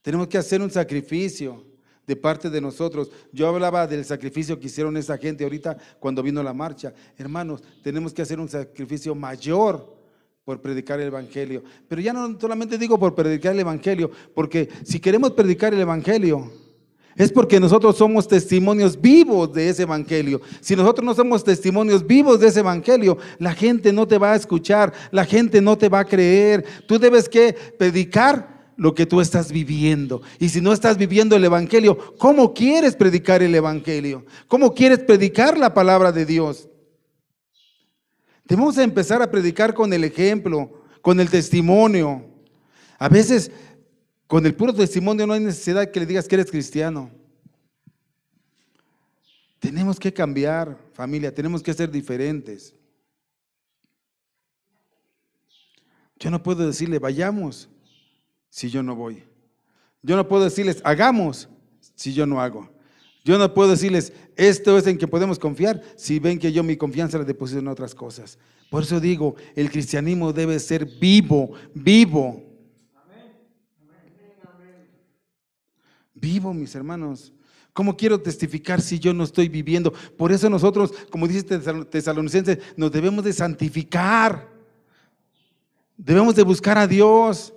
tenemos que hacer un sacrificio de parte de nosotros. Yo hablaba del sacrificio que hicieron esa gente ahorita cuando vino la marcha. Hermanos, tenemos que hacer un sacrificio mayor por predicar el evangelio. Pero ya no solamente digo por predicar el evangelio, porque si queremos predicar el evangelio, es porque nosotros somos testimonios vivos de ese evangelio. Si nosotros no somos testimonios vivos de ese evangelio, la gente no te va a escuchar, la gente no te va a creer. Tú debes que predicar lo que tú estás viviendo. Y si no estás viviendo el evangelio, ¿cómo quieres predicar el evangelio? ¿Cómo quieres predicar la palabra de Dios? Debemos empezar a predicar con el ejemplo, con el testimonio. A veces con el puro testimonio no hay necesidad que le digas que eres cristiano. Tenemos que cambiar, familia, tenemos que ser diferentes. Yo no puedo decirle vayamos si yo no voy. Yo no puedo decirles hagamos si yo no hago. Yo no puedo decirles esto es en que podemos confiar si ven que yo mi confianza la deposito en otras cosas. Por eso digo, el cristianismo debe ser vivo. Vivo, mis hermanos. ¿Cómo quiero testificar si yo no estoy viviendo? Por eso nosotros, como dice Tesalonicenses, nos debemos de santificar. Debemos de buscar a Dios,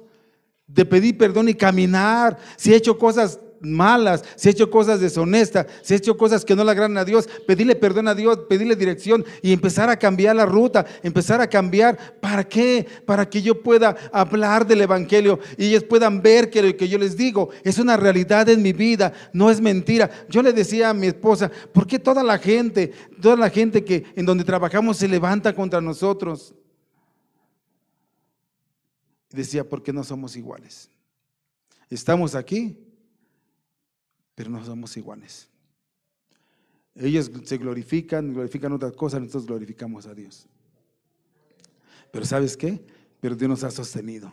de pedir perdón y caminar. Si he hecho cosas malas, si he hecho cosas deshonestas, si he hecho cosas que no le agradan a Dios, pedirle perdón a Dios, pedirle dirección y empezar a cambiar la ruta, empezar a cambiar. ¿Para qué? Para que yo pueda hablar del evangelio y ellos puedan ver que lo que yo les digo es una realidad en mi vida, no es mentira. Yo le decía a mi esposa, ¿por qué toda la gente que en donde trabajamos se levanta contra nosotros? Decía, porque no somos iguales. Estamos aquí, pero no somos iguales. Ellos se glorifican otras cosas, nosotros glorificamos a Dios. Pero ¿sabes qué? Pero Dios nos ha sostenido.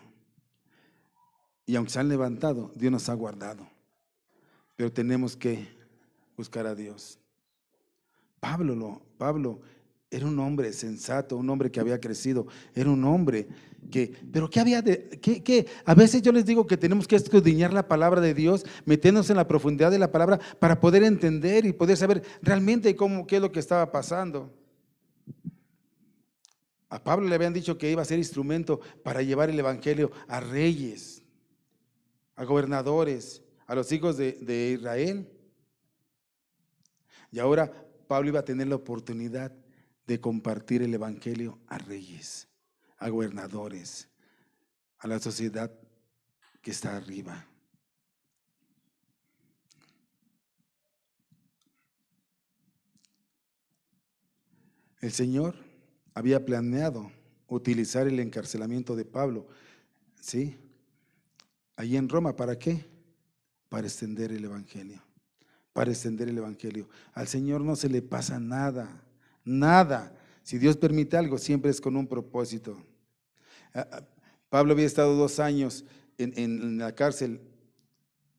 Y aunque se han levantado, Dios nos ha guardado. Pero tenemos que buscar a Dios. Pablo era un hombre sensato, un hombre que había crecido, era un hombre pero ¿qué había a veces yo les digo que tenemos que escudriñar la palabra de Dios, meternos en la profundidad de la palabra para poder entender y poder saber realmente qué es lo que estaba pasando. A Pablo le habían dicho que iba a ser instrumento para llevar el evangelio a reyes, a gobernadores, a los hijos de Israel. Y ahora Pablo iba a tener la oportunidad de compartir el evangelio a reyes, a gobernadores, a la sociedad que está arriba. El Señor había planeado utilizar el encarcelamiento de Pablo, ¿sí? Allí en Roma, ¿para qué? Para extender el evangelio, para extender el evangelio. Al Señor no se le pasa nada, nada. Si Dios permite algo, siempre es con un propósito. Pablo había estado 2 años en la cárcel,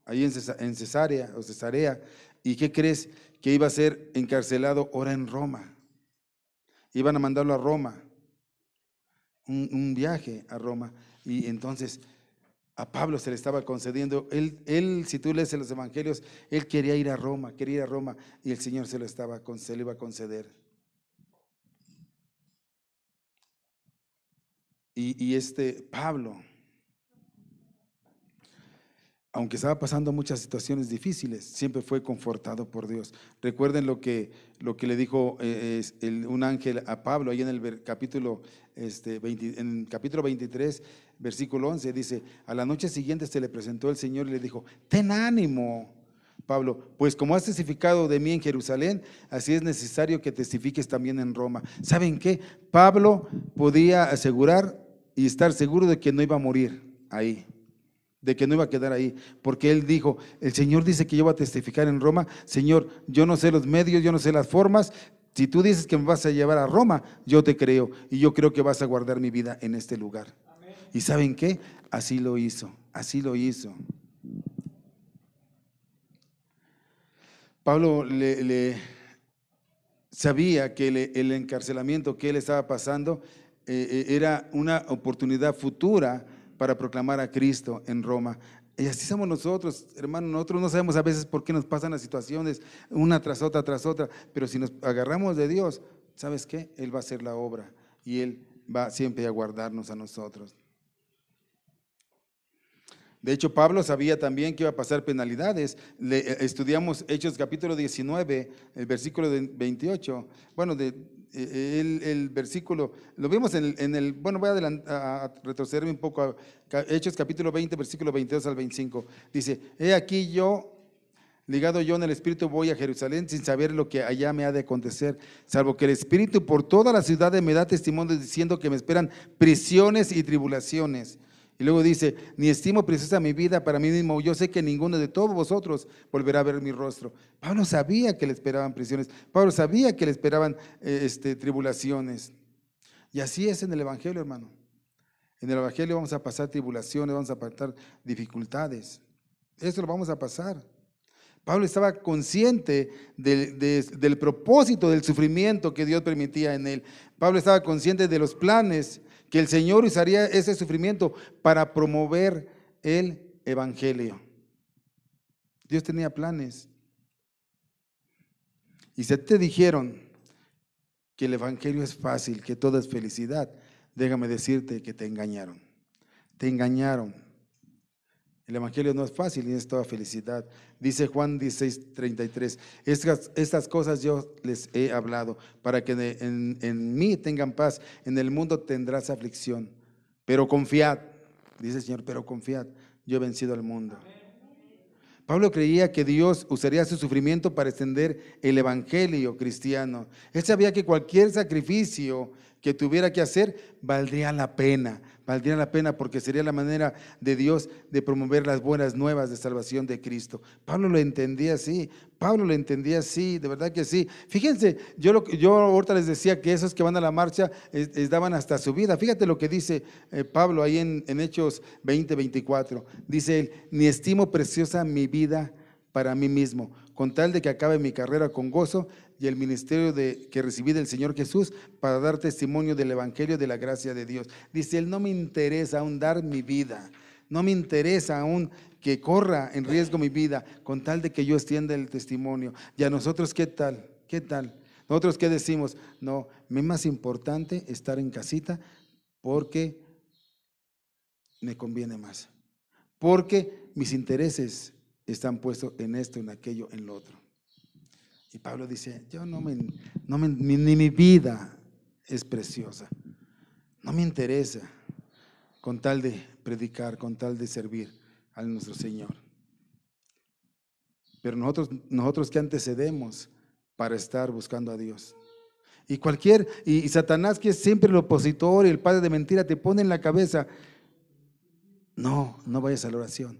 ahí en Cesarea, ¿y qué crees? Que iba a ser encarcelado ahora en Roma. Iban a mandarlo a Roma, un viaje a Roma, y entonces a Pablo se le estaba concediendo, él, si tú lees en los evangelios, él quería ir a Roma, y el Señor se lo iba a conceder. Y Pablo, aunque estaba pasando muchas situaciones difíciles, siempre fue confortado por Dios. Recuerden lo que le dijo un ángel a Pablo, ahí en el capítulo 23, versículo 11, dice: a la noche siguiente se le presentó el Señor y le dijo: ten ánimo, Pablo, pues como has testificado de mí en Jerusalén, así es necesario que testifiques también en Roma. ¿Saben qué? Pablo podía asegurar y estar seguro de que no iba a morir ahí, de que no iba a quedar ahí, porque él dijo: el Señor dice que yo voy a testificar en Roma. Señor, yo no sé los medios, yo no sé las formas. Si tú dices que me vas a llevar a Roma, yo te creo, y yo creo que vas a guardar mi vida en este lugar. Amén. ¿Y saben qué? Así lo hizo, así lo hizo. Pablo sabía que el encarcelamiento que él estaba pasando era una oportunidad futura para proclamar a Cristo en Roma. Y así somos nosotros, hermanos. Nosotros no sabemos a veces por qué nos pasan las situaciones una tras otra, pero si nos agarramos de Dios, ¿sabes qué? Él va a hacer la obra y Él va siempre a guardarnos a nosotros. De hecho, Pablo sabía también que iba a pasar penalidades. Estudiamos Hechos capítulo 19, el versículo 28. Bueno, el versículo, lo vimos bueno, voy a retrocederme un poco a Hechos capítulo 20, versículo 22 al 25. Dice: he aquí yo, ligado yo en el Espíritu, voy a Jerusalén sin saber lo que allá me ha de acontecer, salvo que el Espíritu por toda la ciudad me da testimonio diciendo que me esperan prisiones y tribulaciones. Y luego dice: ni estimo preciosa mi vida para mí mismo, yo sé que ninguno de todos vosotros volverá a ver mi rostro. Pablo sabía que le esperaban prisiones, Pablo sabía que le esperaban tribulaciones. Y así es en el Evangelio, hermano. En el Evangelio vamos a pasar tribulaciones, vamos a pasar dificultades. Eso lo vamos a pasar. Pablo estaba consciente del propósito del sufrimiento que Dios permitía en él. Pablo estaba consciente de los planes que el Señor usaría ese sufrimiento para promover el evangelio. Dios tenía planes. Y si te dijeron que el evangelio es fácil, que todo es felicidad, déjame decirte que te engañaron. Te engañaron. El evangelio no es fácil ni es toda felicidad. Dice Juan 16:33: estas cosas yo les he hablado para que en mí tengan paz. En el mundo tendrás aflicción, pero confiad, dice el Señor, pero confiad, yo he vencido al mundo. Pablo creía que Dios usaría su sufrimiento para extender el evangelio cristiano. Él sabía que cualquier sacrificio que tuviera que hacer valdría la pena porque sería la manera de Dios de promover las buenas nuevas de salvación de Cristo. Pablo lo entendía así, de verdad que sí. Fíjense, yo ahorita les decía que esos que van a la marcha daban hasta su vida. Fíjate lo que dice Pablo ahí en Hechos 20:24. Dice él: ni estimo preciosa mi vida para mí mismo, con tal de que acabe mi carrera con gozo y el ministerio que recibí del Señor Jesús para dar testimonio del evangelio de la gracia de Dios. Dice él: no me interesa aún dar mi vida, no me interesa aún que corra en riesgo mi vida, con tal de que yo extienda el testimonio. Y a nosotros, ¿qué tal? Nosotros, ¿qué decimos? No, me es más importante estar en casita porque me conviene más, porque mis intereses están puestos en esto, en aquello, en lo otro. Y Pablo dice, yo ni mi vida es preciosa, no me interesa con tal de predicar, con tal de servir a nuestro Señor. Pero nosotros que antecedemos para estar buscando a Dios. Y Satanás, que es siempre el opositor y el padre de mentira, te pone en la cabeza, no vayas a la oración,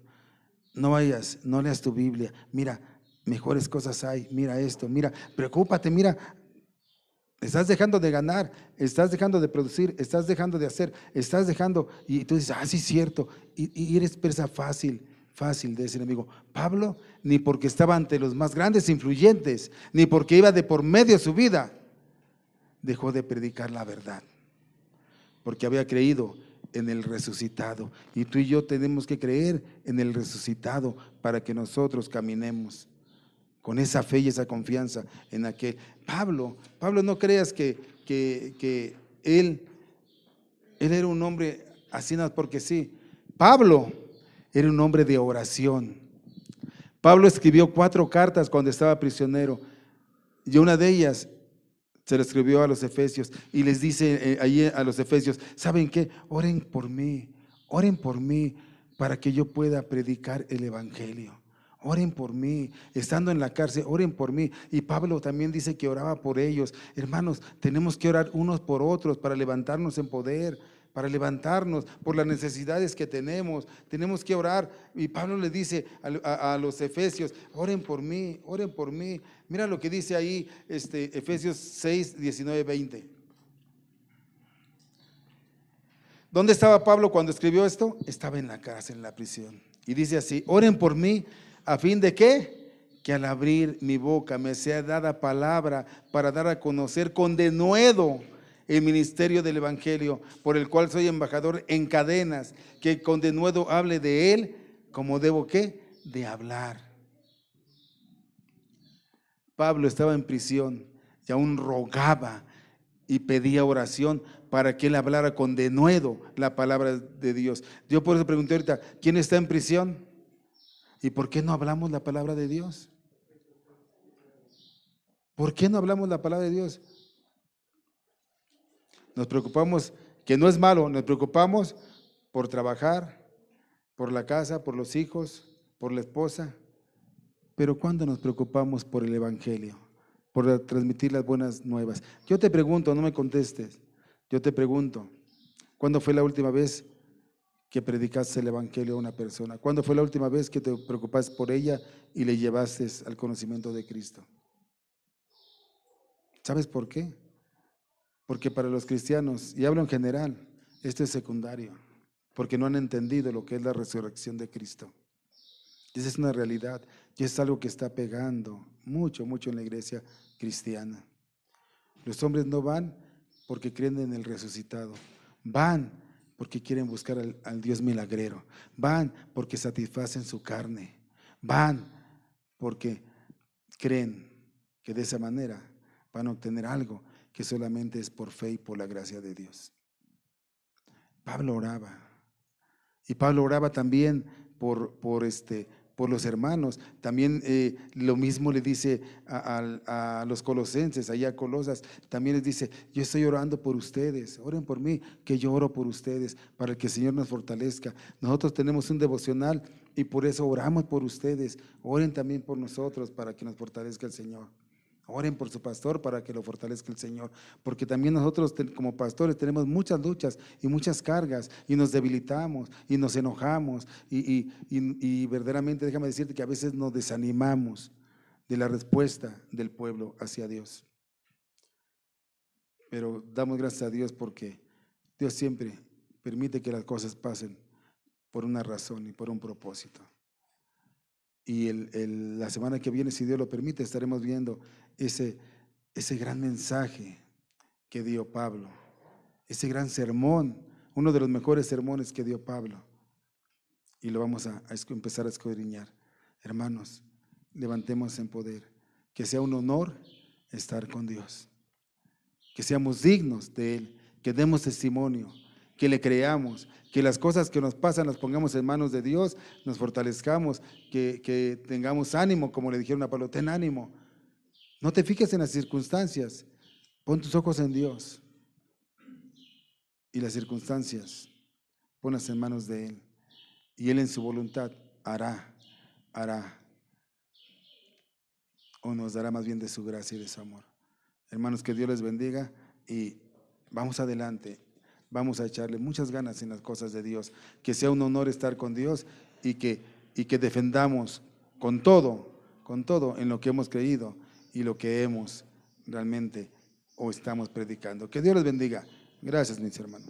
no vayas, no leas tu Biblia, mira, mejores cosas hay, mira esto, mira, preocúpate, mira, estás dejando de ganar, estás dejando de producir, estás dejando de hacer, estás dejando, y tú dices, sí, cierto, y eres presa fácil de ese enemigo. Pablo, ni porque estaba ante los más grandes influyentes, ni porque iba de por medio su vida, dejó de predicar la verdad, porque había creído en el resucitado. Y tú y yo tenemos que creer en el resucitado para que nosotros caminemos con esa fe y esa confianza en aquel. Pablo, no creas que él era un hombre así nada porque sí. Pablo era un hombre de oración. Pablo escribió 4 cartas cuando estaba prisionero, y una de ellas se la escribió a los efesios y les dice allí a los efesios, ¿saben qué? Oren por mí para que yo pueda predicar el evangelio. Oren por mí, estando en la cárcel, oren por mí. Y Pablo también dice que oraba por ellos. Hermanos, tenemos que orar unos por otros para levantarnos en poder, para levantarnos por las necesidades que tenemos. Tenemos que orar. Y Pablo le dice a los efesios, oren por mí, oren por mí. Mira lo que dice ahí Efesios 6, 19, 20. ¿Dónde estaba Pablo cuando escribió esto? Estaba en la cárcel, en la prisión. Y dice así, oren por mí, ¿a fin de qué? Que al abrir mi boca me sea dada palabra para dar a conocer con denuedo el ministerio del evangelio, por el cual soy embajador en cadenas, que con denuedo hable de él, como debo ¿qué? De hablar. Pablo estaba en prisión y aún rogaba y pedía oración para que él hablara con denuedo la palabra de Dios. Yo por eso pregunté ahorita, ¿quién está en prisión? ¿Y por qué no hablamos la palabra de Dios? ¿Por qué no hablamos la palabra de Dios? Nos preocupamos, que no es malo, nos preocupamos por trabajar, por la casa, por los hijos, por la esposa. Pero ¿cuándo nos preocupamos por el evangelio? Por transmitir las buenas nuevas. Yo te pregunto, no me contestes. Yo te pregunto, ¿cuándo fue la última vez que predicaste el evangelio a una persona? ¿Cuándo fue la última vez que te preocupaste por ella y le llevaste al conocimiento de Cristo? ¿Sabes por qué? Porque para los cristianos, y hablo en general, esto es secundario, porque no han entendido lo que es la resurrección de Cristo. Esa es una realidad y es algo que está pegando mucho en la iglesia cristiana. Los hombres no van porque creen en el resucitado, van porque quieren buscar al Dios milagrero, van porque satisfacen su carne, van porque creen que de esa manera van a obtener algo que solamente es por fe y por la gracia de Dios. Pablo oraba, y Pablo oraba también por los hermanos. También lo mismo le dice a los colosenses, allá a Colosas, también les dice, yo estoy orando por ustedes, oren por mí, que yo oro por ustedes, para que el Señor nos fortalezca. Nosotros tenemos un devocional y por eso oramos por ustedes, oren también por nosotros para que nos fortalezca el Señor. Oren por su pastor para que lo fortalezca el Señor, porque también nosotros como pastores tenemos muchas luchas y muchas cargas y nos debilitamos y nos enojamos y verdaderamente déjame decirte que a veces nos desanimamos de la respuesta del pueblo hacia Dios. Pero damos gracias a Dios porque Dios siempre permite que las cosas pasen por una razón y por un propósito. Y la semana que viene, si Dios lo permite, estaremos viendo ese gran mensaje que dio Pablo, ese gran sermón, uno de los mejores sermones que dio Pablo. Y lo vamos a empezar a escudriñar. Hermanos, levantemos en poder, que sea un honor estar con Dios, que seamos dignos de Él, que demos testimonio, que le creamos, que las cosas que nos pasan las pongamos en manos de Dios, nos fortalezcamos, que tengamos ánimo, como le dijeron a Pablo, ten ánimo. No te fijes en las circunstancias, pon tus ojos en Dios y las circunstancias ponlas en manos de Él, y Él en su voluntad hará o nos dará más bien de su gracia y de su amor. Hermanos, que Dios les bendiga y vamos adelante. Vamos a echarle muchas ganas en las cosas de Dios, que sea un honor estar con Dios y que defendamos con todo en lo que hemos creído y lo que hemos realmente o estamos predicando. Que Dios les bendiga. Gracias, mis hermanos.